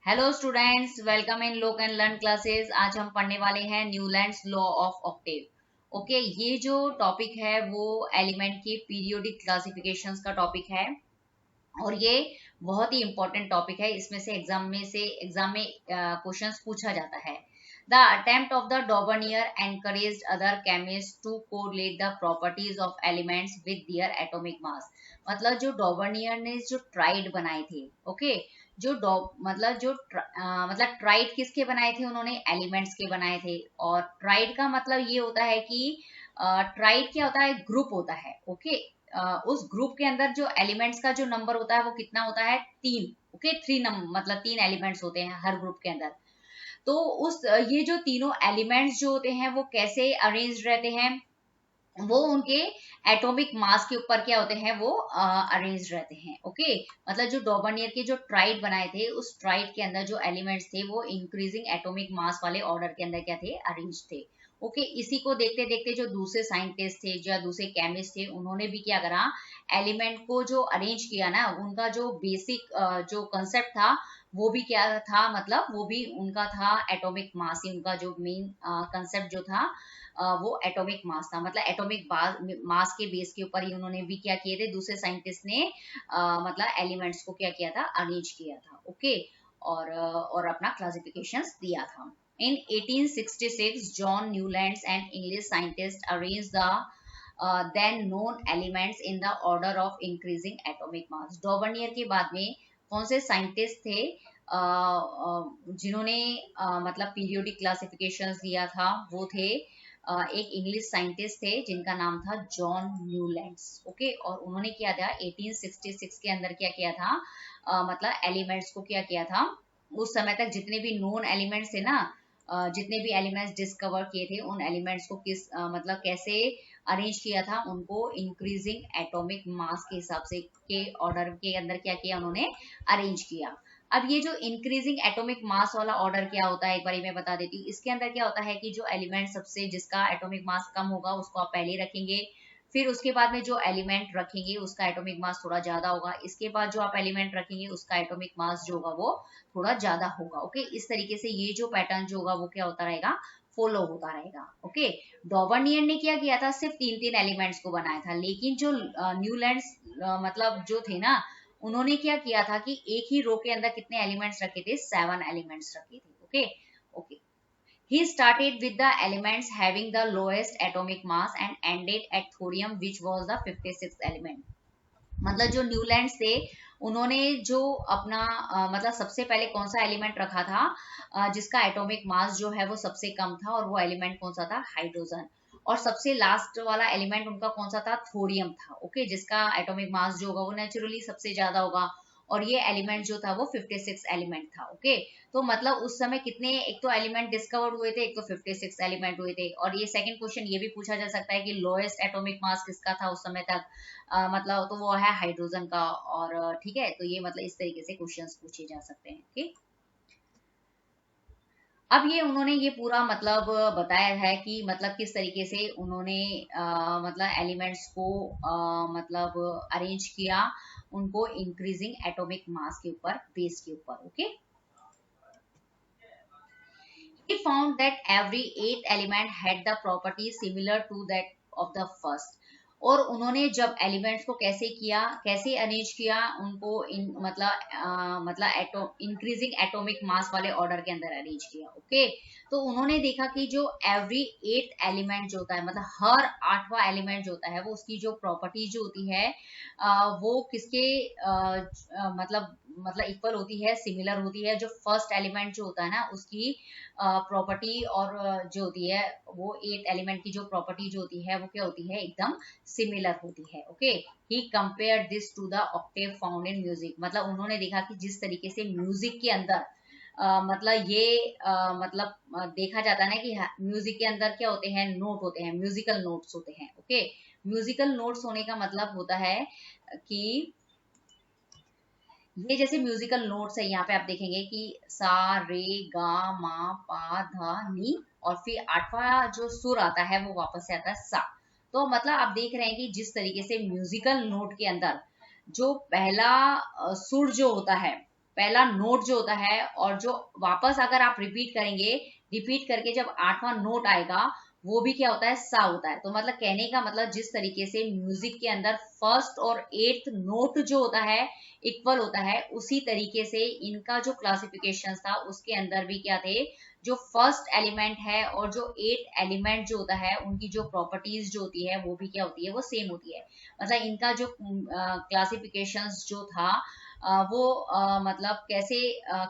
Hello students, welcome in लोक and learn classes. आज हम पढ़ने वाले हैं Newlands law of Octave. Okay, ये जो टॉपिक है वो एलिमेंट की पीरियोडिक क्लासिफिकेशंस का टॉपिक है और ये बहुत ही इंपॉर्टेंट टॉपिक है। इसमें से एग्जाम में क्वेश्चंस पूछा जाता है। The attempt of the Dobereiner encouraged other chemist to correlate the properties of elements with their atomic mass. मतलब जो डॉबर्नियर ने जो ट्राइड बनाए थे, ओके, मतलब ट्राइड किसके बनाए थे? उन्होंने एलिमेंट्स के बनाए थे। और ट्राइड का मतलब ये होता है कि ट्राइड क्या होता है? ग्रुप होता है। ओके, उस ग्रुप के अंदर जो एलिमेंट्स का जो नंबर होता है वो कितना होता है? 3। ओके, 3 मतलब 3 एलिमेंट्स होते हैं हर ग्रुप के अंदर। तो उस ये जो तीनों एलिमेंट्स जो होते हैं वो कैसे अरेंज रहते हैं? वो उनके एटॉमिक मास के ऊपर क्या होते हैं? वो अरेंज रहते हैं। ओके, मतलब जो डॉबर्नियर के जो ट्राइड बनाए थे, उस ट्राइड के अंदर जो एलिमेंट्स थे वो इंक्रीजिंग एटॉमिक मास वाले ऑर्डर के अंदर क्या थे? अरेंज थे। ओके, इसी को देखते देखते जो दूसरे साइंटिस्ट थे, जो दूसरे केमिस्ट थे, उन्होंने भी क्या करा? एलिमेंट को जो अरेंज किया ना, उनका जो बेसिक जो कंसेप्ट था वो भी क्या था? मतलब वो भी उनका था एटॉमिक मास ही। उनका जो मेन कंसेप्ट जो था वो एटॉमिक मास था। मतलब एटॉमिक मास के बेस के ऊपर ही उन्होंने भी क्या किए थे? दूसरे साइंटिस्ट ने मतलब एलिमेंट्स को क्या किया था? अरेंज किया था। ओके, और अपना क्लासिफिकेशंस दिया था। In 1866, John Newlands, an English scientist, arranged the then known elements in the order of increasing atomic mass. डॉबर्नियर के बाद में कौन से साइंटिस्ट थे जिन्होंने मतलब पीरियोडिक क्लासिफिकेशंस दिया था? वो थे एक इंग्लिश साइंटिस्ट थे जिनका नाम था जॉन न्यूलैंड्स। ओके, और उन्होंने क्या था? 1866 के अंदर क्या किया था? मतलब एलिमेंट्स को क्या किया था? उस समय तक जितने भी नोन एलिमेंट्स थे ना, जितने भी एलिमेंट्स डिस्कवर किए थे, उन एलिमेंट्स को किस मतलब कैसे अरेंज किया था? उनको इंक्रीजिंग एटॉमिक मास के हिसाब से के ऑर्डर के अंदर क्या किया? उन्होंने अरेंज किया। अब ये जो इंक्रीजिंग एटॉमिक मास वाला ऑर्डर क्या होता है, एक बार मैं बता देती हूँ। इसके अंदर क्या होता है कि जो एलिमेंट सबसे जिसका एटॉमिक मास कम होगा उसको आप पहले रखेंगे। फिर उसके बाद में जो एलिमेंट रखेंगे उसका एटॉमिक मास थोड़ा ज्यादा होगा। इसके बाद जो आप एलिमेंट रखेंगे उसका एटॉमिक मास जो होगा वो थोड़ा ज्यादा होगा। ओके, इस तरीके से ये जो पैटर्न जो होगा वो क्या होता रहेगा? फॉलो होता रहेगा। ओके, डॉबर्नियर ने क्या किया था? सिर्फ 3 एलिमेंट्स को बनाया था। लेकिन जो न्यूलैंड्स मतलब जो थे ना, उन्होंने क्या किया था कि एक ही रो के अंदर कितने एलिमेंट्स रखे थे? 7 एलिमेंट्स रखे थे। Okay, okay, he started with the elements having the lowest atomic mass and ended at thorium, which was the 56th element. मतलब जो न्यूलैंड्स थे उन्होंने जो अपना मतलब सबसे पहले कौन सा एलिमेंट रखा था जिसका एटॉमिक मास जो है वो सबसे कम था? और वो एलिमेंट कौन सा था? हाइड्रोजन। और सबसे लास्ट वाला एलिमेंट उनका कौन सा था? थोरियम था। ओके, जिसका एटॉमिक मास जो होगा वो नेचुरली सबसे ज्यादा होगा। और ये एलिमेंट जो था वो 56 एलिमेंट था। ओके, तो मतलब उस समय कितने एक तो एलिमेंट डिस्कवर्ड हुए थे? एक तो 56 एलिमेंट हुए थे। और ये सेकंड क्वेश्चन ये भी पूछा जा सकता है कि लोएस्ट एटॉमिक मास किसका था उस समय तक? मतलब तो वो है हाइड्रोजन का। और ठीक है, तो ये मतलब इस तरीके से क्वेश्चंस पूछे जा सकते हैं। ओके, अब ये उन्होंने ये पूरा मतलब बताया है कि मतलब किस तरीके से उन्होंने मतलब एलिमेंट्स को मतलब अरेंज किया, उनको इंक्रीजिंग एटॉमिक मास के ऊपर, बेस के ऊपर। Okay, he found that every 8 element had the property similar to that of the first. और उन्होंने जब एलिमेंट्स को कैसे किया, कैसे अरेंज किया उनको मतलब इंक्रीजिंग एटॉमिक मास वाले ऑर्डर के अंदर अरेंज किया। ओके, तो उन्होंने देखा कि जो एवरी 8 एलिमेंट जो होता है, मतलब हर 8वां एलिमेंट जो होता है वो उसकी जो प्रॉपर्टी जो होती है वो किसके मतलब इक्वल होती है, सिमिलर होती है। जो फर्स्ट एलिमेंट जो होता है ना उसकी प्रॉपर्टी और जो होती है वो 8 एलिमेंट की जो प्रॉपर्टी जो होती है वो क्या होती है? एकदम सिमिलर होती है। Okay, he compare this to the octave found in music. मतलब उन्होंने देखा कि जिस तरीके से म्यूजिक के अंदर मतलब ये मतलब देखा जाता है ना कि म्यूजिक के अंदर क्या होते हैं? नोट होते हैं, म्यूजिकल नोट्स होते हैं। ओके, म्यूजिकल नोट्स होने का मतलब होता है कि ये जैसे म्यूजिकल नोट्स है, यहाँ पे आप देखेंगे कि सा रे गा मा पा धा नी, और फिर 8वां जो सुर आता है वो वापस से आता है सा। तो मतलब आप देख रहे हैं कि जिस तरीके से म्यूजिकल नोट के अंदर जो पहला सुर जो होता है पहला नोट जो होता है, और जो वापस अगर आप रिपीट करेंगे, रिपीट करके जब 8वां नोट आएगा वो भी क्या होता है, सा होता है। तो मतलब कहने का मतलब जिस तरीके से म्यूजिक के अंदर फर्स्ट और 8th नोट जो होता है इक्वल होता है, उसी तरीके से इनका जो क्लासिफिकेशन था उसके अंदर भी क्या थे, जो फर्स्ट एलिमेंट है और जो 8th एलिमेंट जो होता है उनकी जो प्रॉपर्टीज जो होती है वो भी क्या होती है, वो सेम होती है। मतलब इनका जो क्लासिफिकेशंस जो था वो मतलब कैसे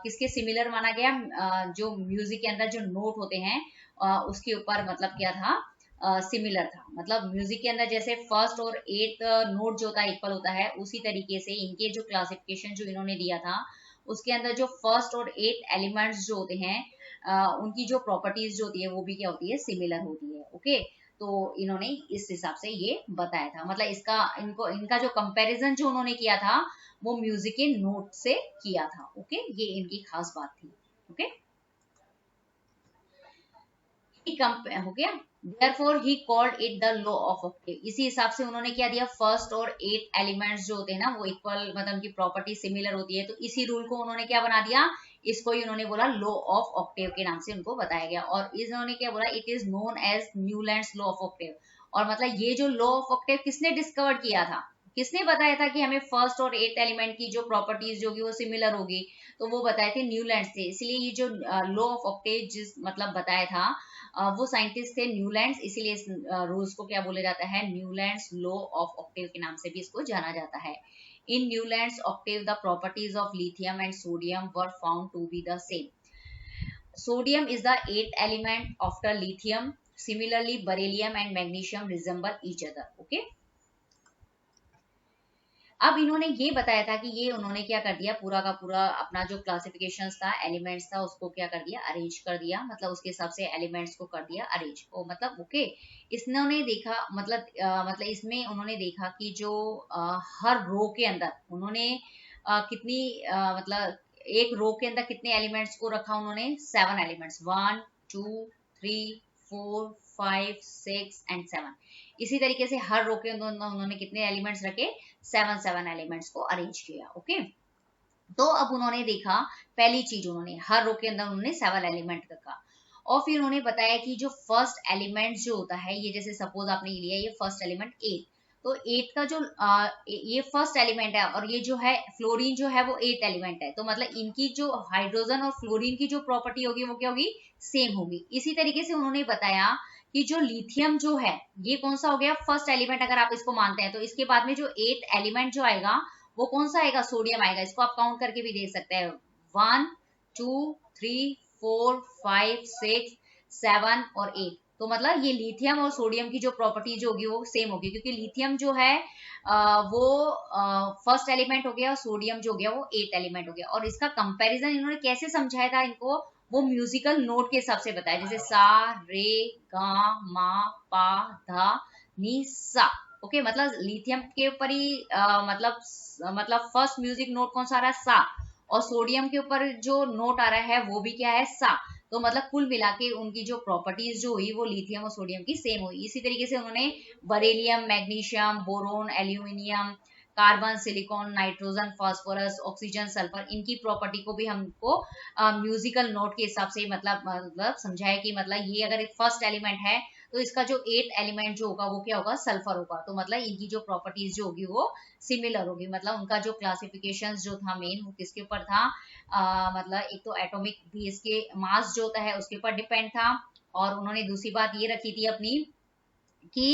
किसके सिमिलर माना गया, जो म्यूजिक के अंदर जो नोट होते हैं उसके ऊपर मतलब क्या था, सिमिलर था। मतलब म्यूजिक के अंदर जैसे फर्स्ट और 8th नोट जो होता है इक्वल होता है, उसी तरीके से इनके जो क्लासिफिकेशन जो इन्होंने दिया था उसके अंदर जो फर्स्ट और 8th एलिमेंट्स जो होते हैं उनकी जो प्रॉपर्टीज जो होती है वो भी क्या होती है, सिमिलर होती है। ओके, तो इन्होंने इस हिसाब से ये बताया था। मतलब इसका इनका जो कंपैरिजन जो उन्होंने किया था वो म्यूजिक के नोट से किया था। ओके, ये इनकी खास बात थी। ओके, हो गया। Therefore he called it the law of octave। इसी हिसाब से उन्होंने क्या दिया, फर्स्ट और 8th एलिमेंट्स जो होते हैं ना वो इक्वल, मतलब उनकी प्रॉपर्टी सिमिलर होती है, तो इसी रूल को उन्होंने क्या बना दिया, इसको ही उन्होंने बोला लॉ ऑफ ऑक्टेव के नाम से उनको बताया गया। और इन्होंने क्या बोला, it is known as Newlands law of octave. और मतलब ये जो लॉ ऑफ ऑक्टेव किसने डिस्कवर किया था, किसने बताया था कि हमें फर्स्ट और 8th एलिमेंट की जो प्रॉपर्टीज होगी वो सिमिलर होगी, तो वो बताए थे न्यूलैंड्स थे। इसलिए ये जो लॉ ऑफ ऑक्टेव जिस मतलब बताया था वो साइंटिस्ट थे न्यूलैंड्स, इसीलिए इस रूल्स को क्या बोला जाता है, न्यूलैंड्स लॉ ऑफ ऑक्टेव के नाम से भी इसको जाना जाता है। In Newlands octave the properties of lithium and sodium were found to be the same. Sodium is the 8th element after lithium. Similarly, beryllium and magnesium resemble each other. Okay. अब इन्होंने ये बताया था कि ये उन्होंने क्या कर दिया, पूरा का पूरा अपना जो क्लासिफिकेशंस था, एलिमेंट्स था, उसको क्या कर दिया, अरेंज कर दिया। मतलब उसके हिसाब से एलिमेंट्स को कर दिया अरेंज। ओ मतलब ओके, इसने देखा मतलब इसमें उन्होंने देखा कि जो हर रो के अंदर उन्होंने कितनी मतलब एक रो के अंदर कितने एलिमेंट्स को रखा उन्होंने, 7 एलिमेंट्स, 1 2 3 4 5 6 एंड 7। इसी तरीके से हर रो के अंदर उन्होंने कितने एलिमेंट्स रखे, 7 एलिमेंट्स को अरेंज किया। ओके, तो अब उन्होंने देखा, पहली चीज उन्होंने हर रो के अंदर उन्होंने 7 एलिमेंट रखा, और फिर उन्होंने बताया कि जो फर्स्ट एलिमेंट जो होता है, ये जैसे सपोज आपने लिया ये फर्स्ट एलिमेंट 8, तो 8 का जो ये फर्स्ट एलिमेंट है, और ये जो है फ्लोरीन जो है वो 8th एलिमेंट है, तो मतलब इनकी जो हाइड्रोजन और फ्लोरीन की जो प्रॉपर्टी होगी वो क्या होगी, सेम होगी। इसी तरीके से उन्होंने बताया कि जो लिथियम जो है ये कौन सा हो गया, फर्स्ट एलिमेंट अगर आप इसको मानते हैं, तो इसके बाद में जो 8th एलिमेंट जो आएगा वो कौन सा आएगा, सोडियम आएगा। इसको आप काउंट करके भी देख सकते हैं, 1 2 3 4 5 6 7 और 8। तो मतलब ये लिथियम और सोडियम की जो प्रॉपर्टी जो होगी वो सेम होगी, क्योंकि लिथियम जो है वो फर्स्ट एलिमेंट हो गया, और सोडियम जो हो गया वो 8th एलिमेंट हो गया। और इसका कंपैरिजन इन्होंने कैसे समझाया था इनको, वो म्यूजिकल नोट के हिसाब से बताया, जैसे सा रे गा मा पा धा नी सा। ओके, मतलब लिथियम के ऊपर ही मतलब फर्स्ट म्यूजिक नोट कौन सा आ रहा है, सा, और सोडियम के ऊपर जो नोट आ रहा है वो भी क्या है, सा। तो मतलब कुल मिला के उनकी जो प्रॉपर्टीज जो हुई वो लिथियम और सोडियम की सेम हुई। इसी तरीके से उन्होंने beryllium, magnesium, boron, aluminium, carbon, silicon, nitrogen, phosphorus, oxygen, sulphur, इनकी प्रॉपर्टी को भी हमको म्यूजिकल नोट के हिसाब से मतलब समझाया कि मतलब ये अगर एक फर्स्ट एलिमेंट है तो इसका जो 8th एलिमेंट जो होगा वो क्या होगा, सल्फर होगा। तो मतलब इनकी जो प्रॉपर्टीज जो होगी वो सिमिलर होगी। मतलब उनका जो क्लासिफिकेशन जो था मेन वो किसके ऊपर था, मतलब एक तो एटॉमिक बेस के मास जो होता है उसके ऊपर डिपेंड था, और उन्होंने दूसरी बात ये रखी थी अपनी कि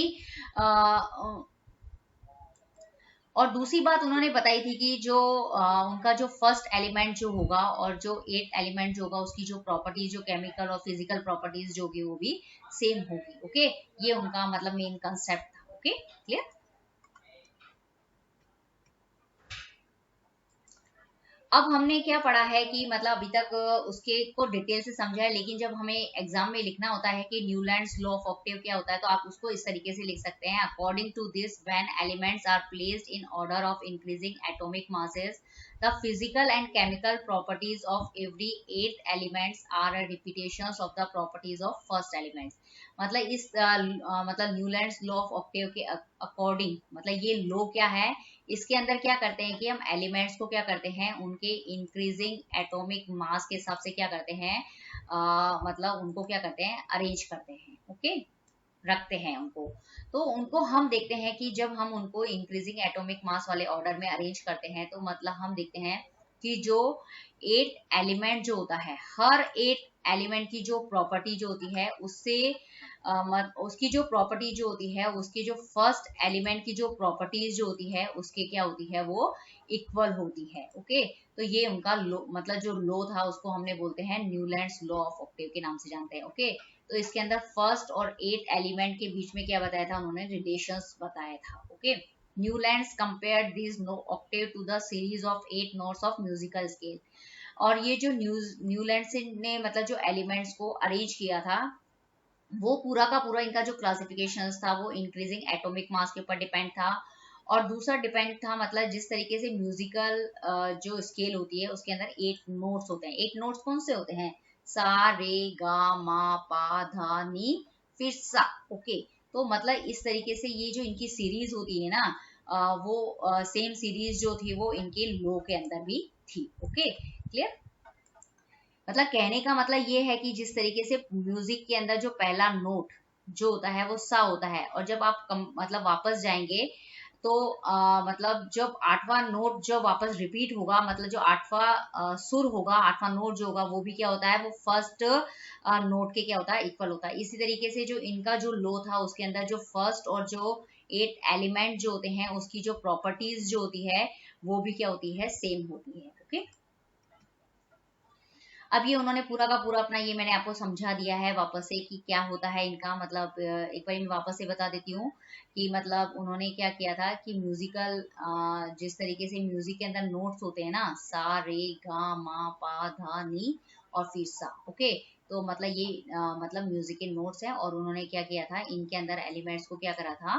और दूसरी बात उन्होंने बताई थी कि जो उनका जो फर्स्ट एलिमेंट जो होगा और जो 8th एलिमेंट जो होगा उसकी जो प्रॉपर्टीज, जो केमिकल और फिजिकल प्रॉपर्टीज जो होगी वो भी सेम होगी। ओके, ये उनका मतलब मेन कंसेप्ट था। Okay, clear. अब हमने क्या पढ़ा है कि मतलब अभी तक उसके को डिटेल से समझा है, लेकिन जब हमें एग्जाम में लिखना होता है कि न्यूलैंड्स लॉ ऑफ ऑक्टेव क्या होता है, तो आप उसको इस तरीके से लिख सकते हैं, according to this when elements are placed in order of increasing atomic masses the physical and chemical properties of every 8 elements are repetitions of the properties of first elements. मतलब इस मतलब न्यूलैंड्स लॉ ऑफ ऑक्टेव के according, मतलब ये law क्या है, इसके अंदर क्या करते हैं कि हम एलिमेंट्स को क्या करते हैं, उनके इंक्रीजिंग एटॉमिक मास के हिसाब से क्या करते हैं, मतलब उनको क्या करते हैं, अरेंज करते हैं, ओके, रखते हैं उनको। तो उनको हम देखते हैं कि जब हम उनको इंक्रीजिंग एटॉमिक मास वाले ऑर्डर में अरेंज करते हैं, तो मतलब हम देखते हैं कि जो 8 एलिमेंट जो होता है, हर 8 एलिमेंट की जो प्रॉपर्टी जो होती है उससे उसकी जो प्रॉपर्टी जो होती है, उसकी जो फर्स्ट एलिमेंट की जो प्रॉपर्टीज जो होती है उसके क्या होती है, वो इक्वल होती है, ओके। तो ये उनका लो, मतलब जो लो था उसको हमने बोलते हैं न्यूलैंड्स लॉ ऑफ ऑक्टेव के नाम से जानते हैं, ओके। तो इसके अंदर फर्स्ट और 8 एलिमेंट के बीच में क्या बताया था उन्होंने, रिलेशंस बताया था, okay. Newlands compared this octave to the series of 8 notes of musical scale. और ये जो न्यूलैंड्स ने मतलब जो एलिमेंट्स को अरेंज किया था, वो पूरा का पूरा इनका जो क्लासिफिकेशन था वो इंक्रीजिंग एटॉमिक मास के ऊपर डिपेंड था। और दूसरा डिपेंड था मतलब जिस तरीके से म्यूजिकल जो स्केल होती है उसके अंदर 8 नोट्स होते हैं। 8 नोट्स कौन से होते हैं, सा रे गा मा पा धा नी फिर सा, ओके। तो मतलब इस तरीके से ये जो इनकी सीरीज होती है ना, वो सेम सीरीज जो थी वो इनके लो के अंदर भी थी, ओके, क्लियर। मतलब कहने का मतलब ये है कि जिस तरीके से म्यूजिक के अंदर जो पहला नोट जो होता है वो सा होता है, और जब आप मतलब वापस जाएंगे तो मतलब जब 8वां नोट जो वापस रिपीट होगा, मतलब जो 8वां सुर होगा, 8वां नोट जो होगा वो भी क्या होता है, वो फर्स्ट नोट के क्या होता है, इक्वल होता है। इसी तरीके से जो इनका जो लो था उसके अंदर जो फर्स्ट और जो 8 एलिमेंट जो होते हैं उसकी जो प्रॉपर्टीज जो होती है वो भी क्या होती है, सेम होती है, ओके। अब ये उन्होंने पूरा का पूरा अपना ये मैंने आपको समझा दिया है वापस से कि क्या होता है इनका, मतलब एक बार मैं वापस से बता देती हूँ कि मतलब उन्होंने क्या किया था कि म्यूजिकल जिस तरीके से म्यूजिक के अंदर नोट्स होते हैं ना, सा रे गा मा पा धा नी और फिर सा, ओके। तो मतलब ये मतलब म्यूजिक के नोट्स हैं, और उन्होंने क्या किया था, इनके अंदर एलिमेंट्स को क्या करा था,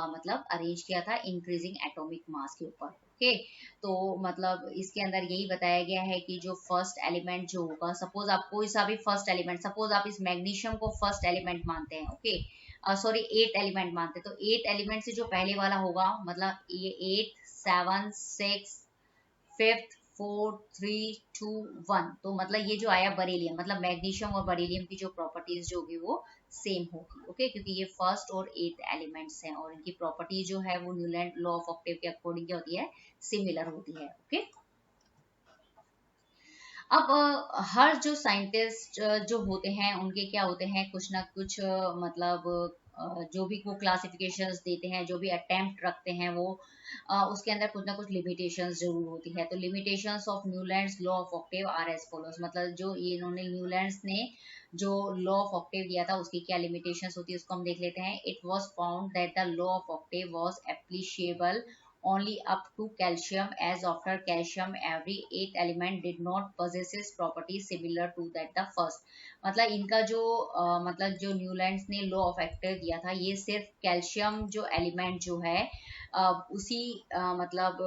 मतलब अरेंज किया था इंक्रीजिंग एटॉमिक मास के ऊपर, ओके। तो मतलब इसके अंदर यही बताया गया है कि जो फर्स्ट एलिमेंट जो होगा, सपोज आप कोई सा भी फर्स्ट एलिमेंट, सपोज आप इस मैग्नीशियम को फर्स्ट एलिमेंट मानते हैं, ओके, सॉरी 8 एलिमेंट मानते हैं, तो 8 एलिमेंट से जो पहले वाला होगा, मतलब ये 8 7 6 5th 4 3 2 1, तो मतलब ये जो आया बरेलियम, मतलब मैग्नीशियम और बरेलियम की जो प्रॉपर्टीज जो होगी वो सेम होगी, ओके, क्योंकि ये फर्स्ट और 8 एलिमेंट्स हैं और इनकी प्रॉपर्टी जो है वो न्यूलैंड लॉ ऑफ ऑक्टेव के अकॉर्डिंग क्या होती है, सिमिलर होती है, ओके। अब हर जो साइंटिस्ट जो होते हैं उनके क्या होते हैं, कुछ ना कुछ मतलब जो भी वो क्लासिफिकेशंस देते हैं, जो भी अटेम्प्ट रखते हैं वो उसके अंदर कुछ ना कुछ लिमिटेशंस जरूर होती है। तो limitations of Newlands law of octave are as follows, मतलब जो ये इन्होंने न्यूलैंड्स ने जो लॉ ऑफ ऑक्टेव दिया था उसकी क्या लिमिटेशंस होती है उसको हम देख लेते हैं। It was found that the law of octave was applicable only up to calcium, as after calcium every 8 element did not possesses properties similar to that the first। मतलब इनका जो मतलब जो न्यूलैंड्स ने लॉ ऑफ ऑक्टेव दिया था ये सिर्फ कैल्शियम जो एलिमेंट जो है उसी मतलब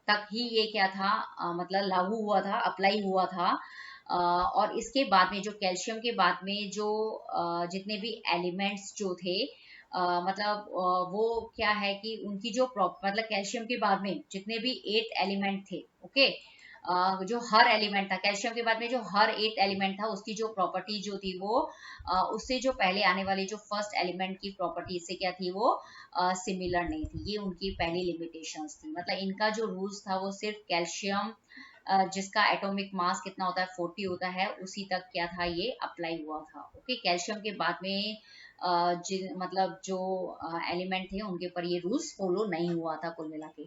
तक ही ये क्या था, मतलब लागू हुआ था, अप्लाई हुआ था। और इसके बाद में जो कैल्शियम के बाद में जो जितने भी एलिमेंट्स जो थे, मतलब वो क्या है कि उनकी जो मतलब कैल्शियम के बाद में जितने भी 8 एलिमेंट थे, ओके, जो हर एलिमेंट था कैल्शियम के बाद में जो हर 8 एलिमेंट था उसकी जो प्रॉपर्टी जो थी वो उससे जो पहले आने वाली जो फर्स्ट एलिमेंट की प्रॉपर्टी से क्या थी, वो सिमिलर नहीं थी। ये उनकी पहली लिमिटेशंस थी। मतलब इनका जो रूल्स था वो सिर्फ कैल्शियम जिसका एटॉमिक मास कितना होता है 40 होता है, उसी तक क्या था, ये अप्लाई हुआ था, ओके। कैल्शियम के बाद में मतलब जो एलिमेंट थे उनके ऊपर ये रूल्स फॉलो नहीं हुआ था कुल मिला के।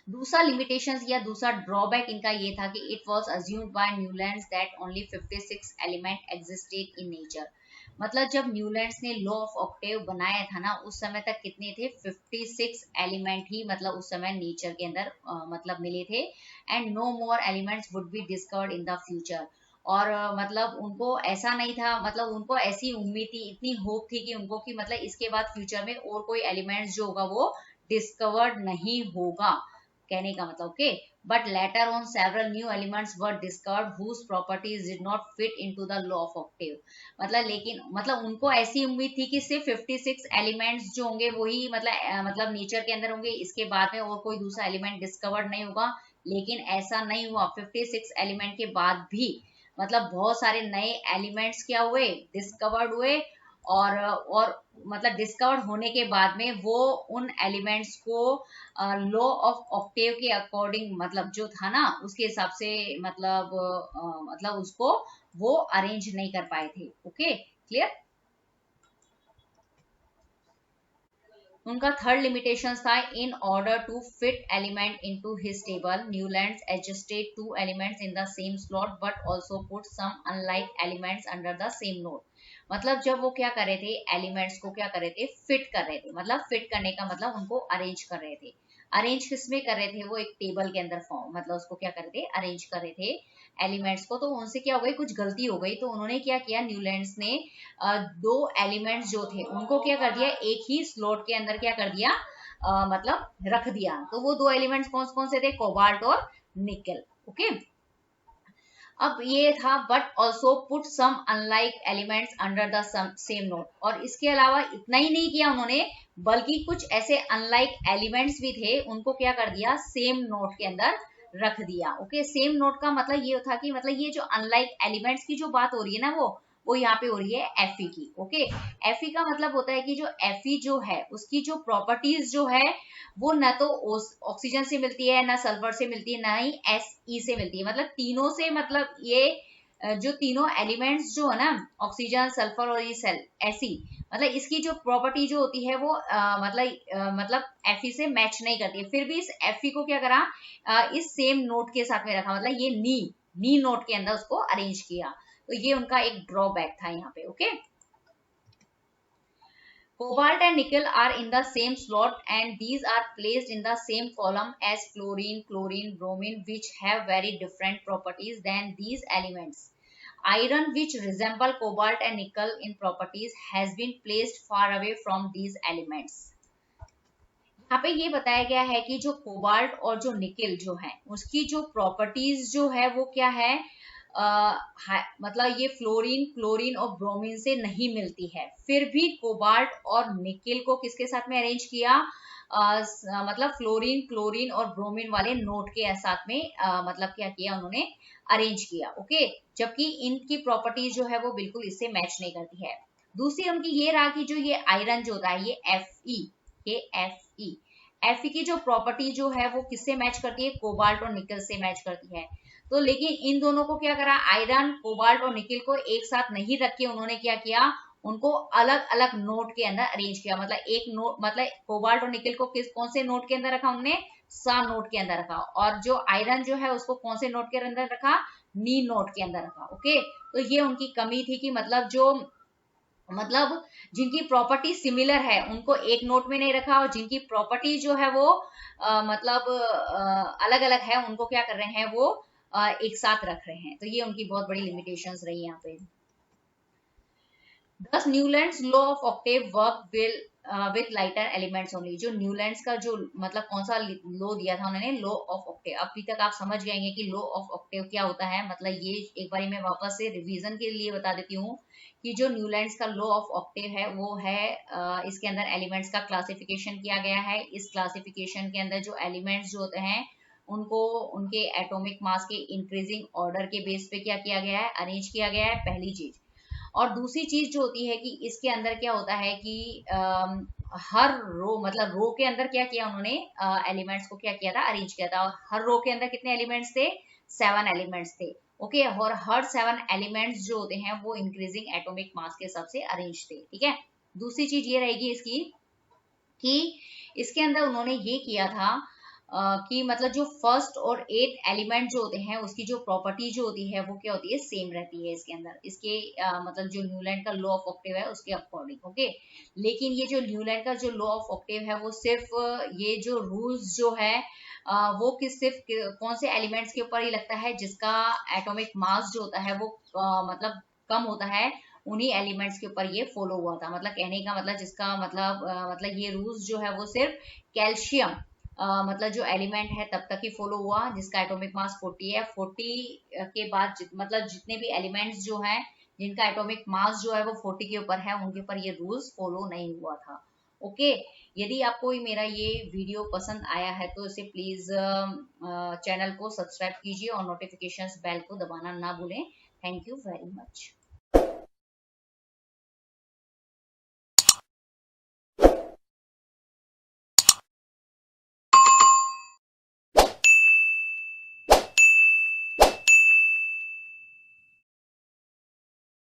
दूसरा लिमिटेशंस या दूसरा ड्रॉबैक इनका ये था कि it was assumed by Newlands that only 56 element existed in nature. मतलब जब न्यूलैंड्स ने लॉ ऑफ ऑक्टेव बनाया था ना उस समय तक कितने थे, 56 एलिमेंट ही मतलब उस समय नेचर के अंदर मतलब मिले थे। And no more elements would be discovered in the future. और मतलब उनको ऐसा नहीं था, मतलब उनको ऐसी उम्मीद थी, इतनी होप थी कि उनको कि मतलब इसके बाद फ्यूचर में और कोई एलिमेंट्स जो होगा वो डिस्कवर्ड नहीं होगा। कहने का मतलब, okay. But later on several new elements were discovered whose properties did not fit into the law of octave. मतलब लेकिन मतलब उनको ऐसी उम्मीद थी कि सिर्फ 56 एलिमेंट्स जो होंगे वही मतलब नेचर के अंदर होंगे, इसके बाद में और कोई दूसरा एलिमेंट डिस्कवर्ड नहीं होगा। लेकिन ऐसा नहीं हुआ। 56 एलिमेंट के बाद भी मतलब बहुत सारे नए एलिमेंट्स क्या हुए, डिस्कवर्ड हुए। और मतलब डिस्कवर्ड होने के बाद में वो उन एलिमेंट्स को लॉ ऑफ ऑक्टेव के अकॉर्डिंग मतलब जो था ना उसके हिसाब से मतलब उसको वो अरेंज नहीं कर पाए थे। Okay, clear. उनका थर्ड लिमिटेशन था, in order to fit element into his table Newlands adjusted two elements in the same slot but also put some unlike elements under the same node. मतलब जब वो क्या कर रहे थे, एलिमेंट्स को क्या कर रहे थे, फिट कर रहे थे। मतलब फिट करने का मतलब उनको अरेंज कर रहे थे। अरेंज किस में कर रहे थे, वो एक टेबल के अंदर फॉर्म मतलब उसको क्या कर रहे थे, अरेंज कर रहे थे एलिमेंट्स को। तो उनसे क्या हो गई, कुछ गलती हो गई। तो उन्होंने क्या किया, न्यूलैंड्स ने दो एलिमेंट्स जो थे उनको क्या कर दिया, एक ही स्लॉट के अंदर क्या कर दिया, मतलब रख दिया। तो वो दो एलिमेंट्स कौन कौन से थे, कोबाल्ट और निकल। ओके, अब ये था but also put some unlike elements under the same node. और इसके अलावा इतना ही नहीं किया उन्होंने, बल्कि कुछ ऐसे अनलाइक एलिमेंट्स भी थे उनको क्या कर दिया, सेम नोड के अंदर रख दिया। ओके, सेम नोड का मतलब ये था कि मतलब ये जो अनलाइक एलिमेंट्स की जो बात हो रही है ना वो यहाँ पे हो रही है Fe की। ओके, Fe का मतलब होता है कि जो Fe जो है उसकी जो प्रॉपर्टीज जो है वो न तो ऑक्सीजन से मिलती है, ना सल्फर से मिलती है, ना ही Se से मिलती है। मतलब तीनों से, मतलब ये जो तीनों एलिमेंट्स जो है ना, ऑक्सीजन, सल्फर और ये Fe, मतलब इसकी जो प्रॉपर्टी जो होती है वो मतलब Fe से मैच नहीं करती है। फिर भी इस Fe को क्या करा, इस सेम नोट के साथ में रखा, मतलब ये नी नोट के अंदर उसको अरेंज किया। तो ये उनका एक ड्रॉबैक था यहाँ पे। Okay, cobalt and nickel are in the same slot and these are placed in the same column as fluorine, chlorine, bromine, which have very different properties than these elements. Iron, which resemble cobalt and nickel in properties, has been placed far away from these elements. यहाँ पे ये बताया गया है कि जो cobalt और जो निकेल जो है उसकी जो प्रॉपर्टीज जो है वो क्या है, मतलब ये फ्लोरीन, क्लोरीन और ब्रोमीन से नहीं मिलती है। फिर भी कोबाल्ट और निकेल को किसके साथ में अरेंज किया, मतलब फ्लोरीन, क्लोरीन और ब्रोमीन वाले नोट के साथ में मतलब क्या किया उन्होंने, अरेंज किया। ओके, जबकि इनकी प्रॉपर्टीज जो है वो बिल्कुल इससे मैच नहीं करती है। दूसरी उनकी ये रहा कि जो ये आयरन जो होता है, ये Fe की जो प्रॉपर्टी जो है वो किससे मैच करती है, कोबाल्ट और निकल से मैच करती है। तो लेकिन इन दोनों को क्या करा, आयरन, कोबाल्ट और निकल को एक साथ नहीं रख के उन्होंने क्या किया, उनको अलग अलग नोट के अंदर अरेंज किया। मतलब एक नोट, मतलब कोबाल्ट और निकल को कौन से नोट के अंदर रखा उन्होंने, सा नोट के अंदर रखा। और जो आयरन जो है उसको कौन से नोट के अंदर रखा, नी नोट के अंदर रखा। ओके, तो ये उनकी कमी थी कि मतलब जिनकी प्रॉपर्टी सिमिलर है उनको एक नोट में नहीं रखा, और जिनकी प्रॉपर्टी जो है वो अलग अलग है उनको क्या कर रहे हैं, वो एक साथ रख रहे हैं। तो ये उनकी बहुत बड़ी लिमिटेशंस रही यहाँ पे। Thus Newland's law of octave work will with lighter elements only। जो न्यूलैंड्स का जो मतलब कौन सा लॉ दिया था उन्होंने, लॉ ऑफ ऑक्टेव। अभी तक आप समझ गएंगे कि लॉ ऑफ ऑक्टेव क्या होता है। मतलब ये एक बारी मैं वापस से रिवीजन के लिए बता देती हूँ कि जो न्यूलैंड्स का लॉ ऑफ ऑक्टेव है वो है, इसके अंदर एलिमेंट्स का क्लासिफिकेशन किया गया है। इस क्लासिफिकेशन के अंदर जो एलिमेंट्स जो होते हैं उनको उनके एटॉमिक मास के इंक्रीजिंग ऑर्डर के बेस पे क्या किया गया है, अरेंज किया गया है, पहली चीज। और दूसरी चीज जो होती है कि इसके अंदर क्या होता है कि हर रो, मतलब रो के अंदर क्या किया उन्होंने, एलिमेंट्स को क्या किया था, अरेंज किया था। और हर रो के अंदर कितने एलिमेंट्स थे, 7 एलिमेंट्स थे। ओके, और हर 7 एलिमेंट्स जो होते हैं वो इंक्रीजिंग एटॉमिक मास के हिसाब से अरेंज थे। ठीक है, दूसरी चीज ये रहेगी इसकी कि इसके अंदर उन्होंने ये किया था कि मतलब जो फर्स्ट और 8 एलिमेंट जो होते हैं उसकी जो प्रॉपर्टी जो होती है वो क्या होती है, सेम रहती है इसके अंदर, इसके मतलब जो न्यूलैंड का लॉ ऑफ ऑक्टेव है उसके अकॉर्डिंग। ओके, लेकिन ये जो न्यूलैंड का जो लॉ ऑफ ऑक्टेव है वो सिर्फ ये जो रूल्स जो है वो सिर्फ कौन से एलिमेंट्स के ऊपर ही लगता है जिसका एटॉमिक मास जो होता है वो मतलब कम होता है, उन्हीं एलिमेंट्स के ऊपर ये फॉलो हुआ था। मतलब कहने का मतलब जिसका मतलब ये रूल्स जो है वो सिर्फ कैल्शियम मतलब जो एलिमेंट है तब तक ही फॉलो हुआ जिसका एटॉमिक मास 40 है। 40 के बाद मतलब जितने भी एलिमेंट्स जो हैं जिनका एटॉमिक मास जो है वो 40 के ऊपर है, उनके ऊपर ये रूल्स फॉलो नहीं हुआ था। ओके, यदि आपको मेरा ये वीडियो पसंद आया है तो इसे प्लीज चैनल को सब्सक्राइब कीजिए और नोटिफिकेशंस बेल को दबाना ना भूलें। Thank you very much.